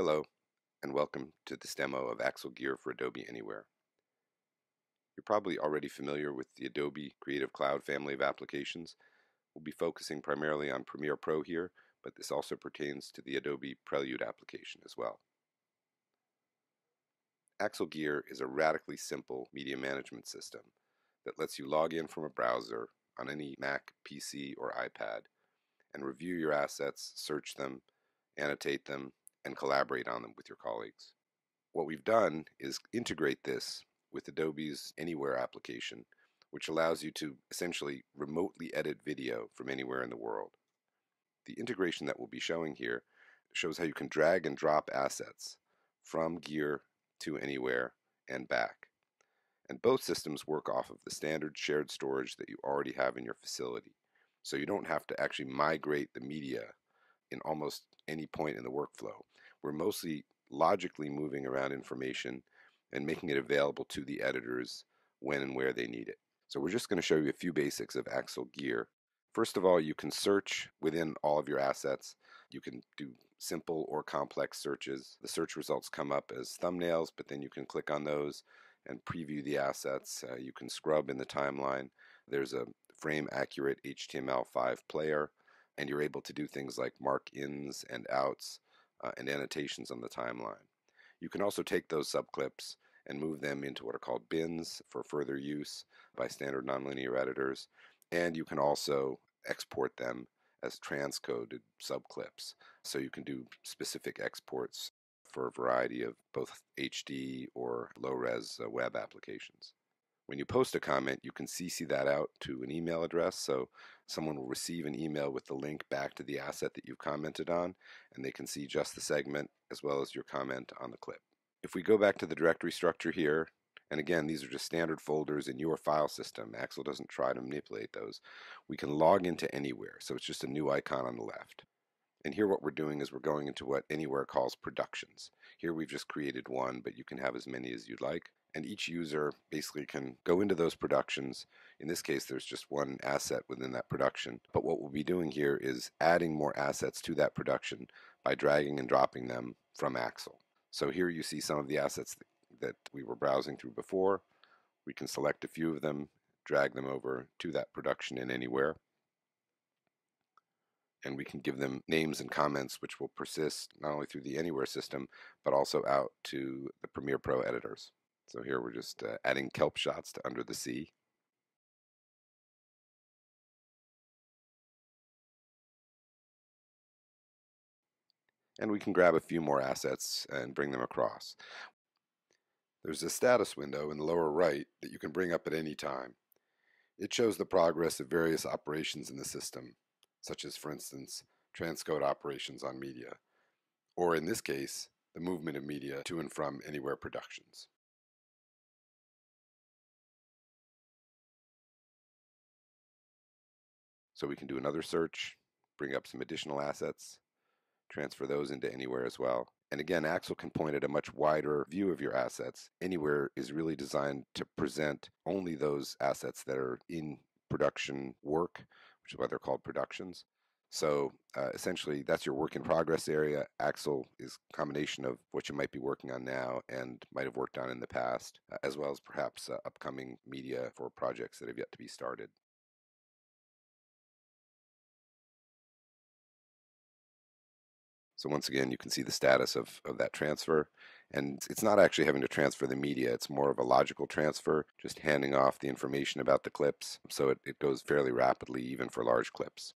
Hello, and welcome to this demo of axleGear for Adobe Anywhere. You're probably already familiar with the Adobe Creative Cloud family of applications. We'll be focusing primarily on Premiere Pro here, but this also pertains to the Adobe Prelude application as well. axleGear is a radically simple media management system that lets you log in from a browser on any Mac, PC, or iPad and review your assets, search them, annotate them, and collaborate on them with your colleagues. What we've done is integrate this with Adobe's Anywhere application, which allows you to essentially remotely edit video from anywhere in the world. The integration that we'll be showing here shows how you can drag and drop assets from Gear to Anywhere and back. And both systems work off of the standard shared storage that you already have in your facility. So you don't have to actually migrate the media in almost any point in the workflow. We're mostly logically moving around information and making it available to the editors when and where they need it. So we're just going to show you a few basics of axleGear. First of all, you can search within all of your assets. You can do simple or complex searches. The search results come up as thumbnails, but then you can click on those and preview the assets. You can scrub in the timeline. There's a frame accurate HTML5 player, and you're able to do things like mark ins and outs and annotations on the timeline. You can also take those subclips and move them into what are called bins for further use by standard nonlinear editors, and you can also export them as transcoded subclips. So you can do specific exports for a variety of both HD or low-res web applications. When you post a comment, you can CC that out to an email address, so someone will receive an email with the link back to the asset that you've commented on, and they can see just the segment as well as your comment on the clip. If we go back to the directory structure here, and again, these are just standard folders in your file system. Axle doesn't try to manipulate those. We can log into Anywhere, so it's just a new icon on the left. And here what we're doing is we're going into what Anywhere calls productions. Here we've just created one, but you can have as many as you'd like. And each user basically can go into those productions. In this case, there's just one asset within that production. But what we'll be doing here is adding more assets to that production by dragging and dropping them from Axle. So here you see some of the assets that we were browsing through before. We can select a few of them, drag them over to that production in Anywhere, and we can give them names and comments which will persist not only through the Anywhere system, but also out to the Premiere Pro editors. So here we're just adding kelp shots to Under the Sea. And we can grab a few more assets and bring them across. There's a status window in the lower right that you can bring up at any time. It shows the progress of various operations in the system, such as, for instance, transcode operations on media, or in this case, the movement of media to and from Anywhere productions. So we can do another search, bring up some additional assets, transfer those into Anywhere as well. And again, Axle can point at a much wider view of your assets. Anywhere is really designed to present only those assets that are in production work, which is why they're called productions. So essentially, that's your work in progress area. Axle is a combination of what you might be working on now and might have worked on in the past, as well as perhaps upcoming media for projects that have yet to be started. So once again, you can see the status of that transfer. And it's not actually having to transfer the media. It's more of a logical transfer, just handing off the information about the clips. So it goes fairly rapidly, even for large clips.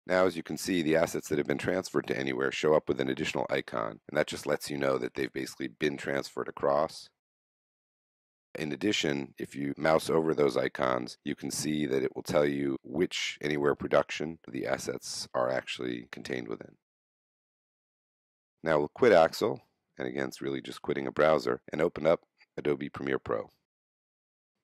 Now, as you can see, the assets that have been transferred to Anywhere show up with an additional icon, and that just lets you know that they've basically been transferred across. In addition, if you mouse over those icons, you can see that it will tell you which Anywhere production the assets are actually contained within. Now we'll quit Axle, and again, it's really just quitting a browser, and open up Adobe Premiere Pro.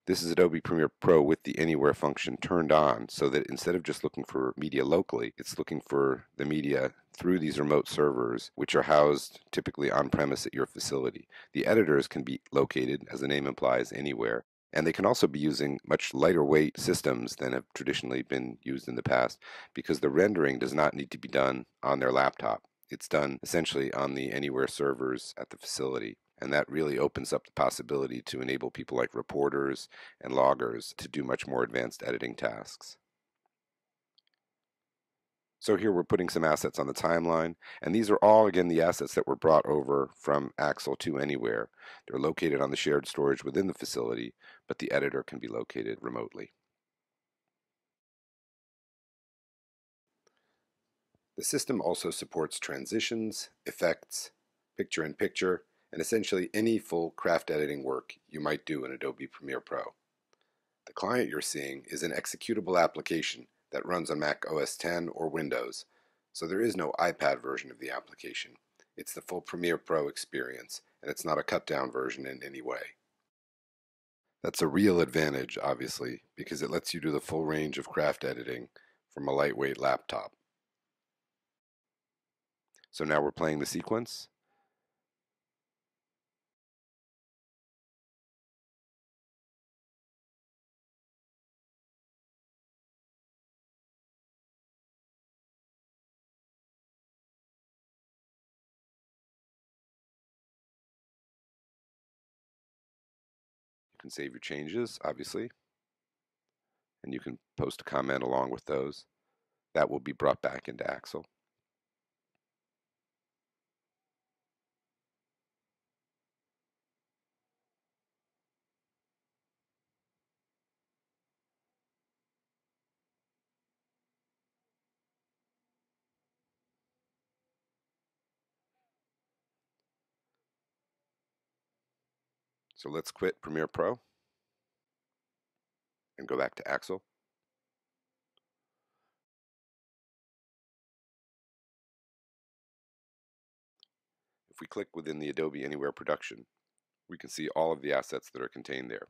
This is Adobe Premiere Pro with the Anywhere function turned on, so that instead of just looking for media locally, it's looking for the media through these remote servers, which are housed typically on-premise at your facility. The editors can be located, as the name implies, anywhere, and they can also be using much lighter weight systems than have traditionally been used in the past, because the rendering does not need to be done on their laptop. It's done essentially on the Anywhere servers at the facility. And that really opens up the possibility to enable people like reporters and loggers to do much more advanced editing tasks. So here we're putting some assets on the timeline, and these are all, again, the assets that were brought over from Axle to Anywhere. They're located on the shared storage within the facility, but the editor can be located remotely. The system also supports transitions, effects, picture-in-picture, and essentially any full craft editing work you might do in Adobe Premiere Pro. The client you're seeing is an executable application that runs on Mac OS X or Windows, so there is no iPad version of the application. It's the full Premiere Pro experience, and it's not a cut-down version in any way. That's a real advantage, obviously, because it lets you do the full range of craft editing from a lightweight laptop. So now we're playing the sequence. You can save your changes, obviously, and you can post a comment along with those. That will be brought back into Axle. So let's quit Premiere Pro and go back to Axle. If we click within the Adobe Anywhere production, we can see all of the assets that are contained there.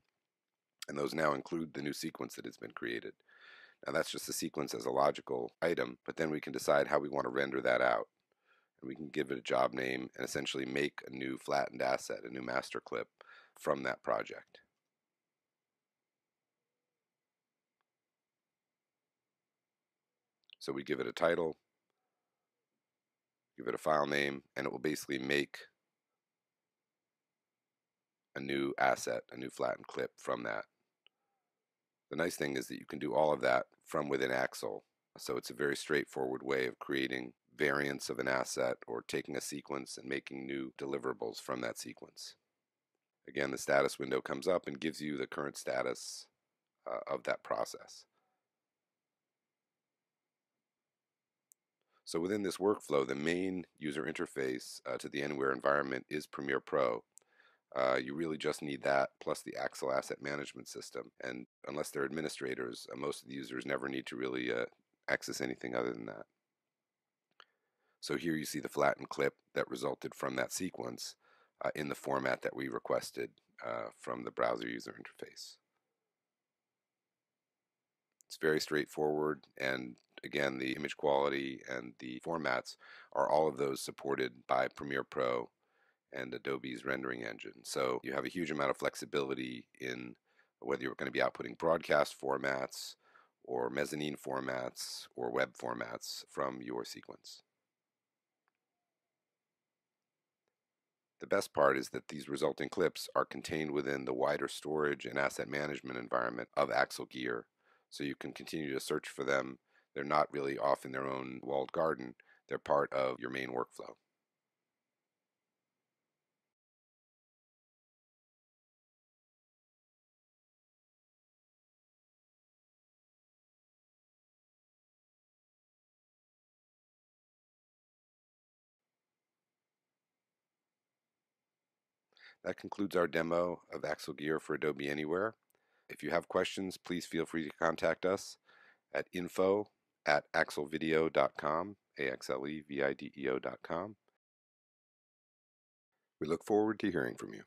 And those now include the new sequence that has been created. Now that's just a sequence as a logical item, but then we can decide how we want to render that out. And we can give it a job name and essentially make a new flattened asset, a new master clip from that project. So we give it a title, give it a file name, and it will basically make a new asset, a new flattened clip from that. The nice thing is that you can do all of that from within Axle. So it's a very straightforward way of creating variants of an asset or taking a sequence and making new deliverables from that sequence. Again, the status window comes up and gives you the current status of that process. So within this workflow, the main user interface to the Anywhere environment is Premiere Pro. You really just need that plus the Axle Asset Management System. And unless they're administrators, most of the users never need to really access anything other than that. So here you see the flattened clip that resulted from that sequence in the format that we requested from the browser user interface. It's very straightforward, and again, the image quality and the formats are all of those supported by Premiere Pro and Adobe's rendering engine. So you have a huge amount of flexibility in whether you're going to be outputting broadcast formats or mezzanine formats or web formats from your sequence. The best part is that these resulting clips are contained within the wider storage and asset management environment of axleGear, so you can continue to search for them. They're not really off in their own walled garden. They're part of your main workflow. That concludes our demo of axleGear for Adobe Anywhere. If you have questions, please feel free to contact us at info@axlevideo.com, axlevideo.com. We look forward to hearing from you.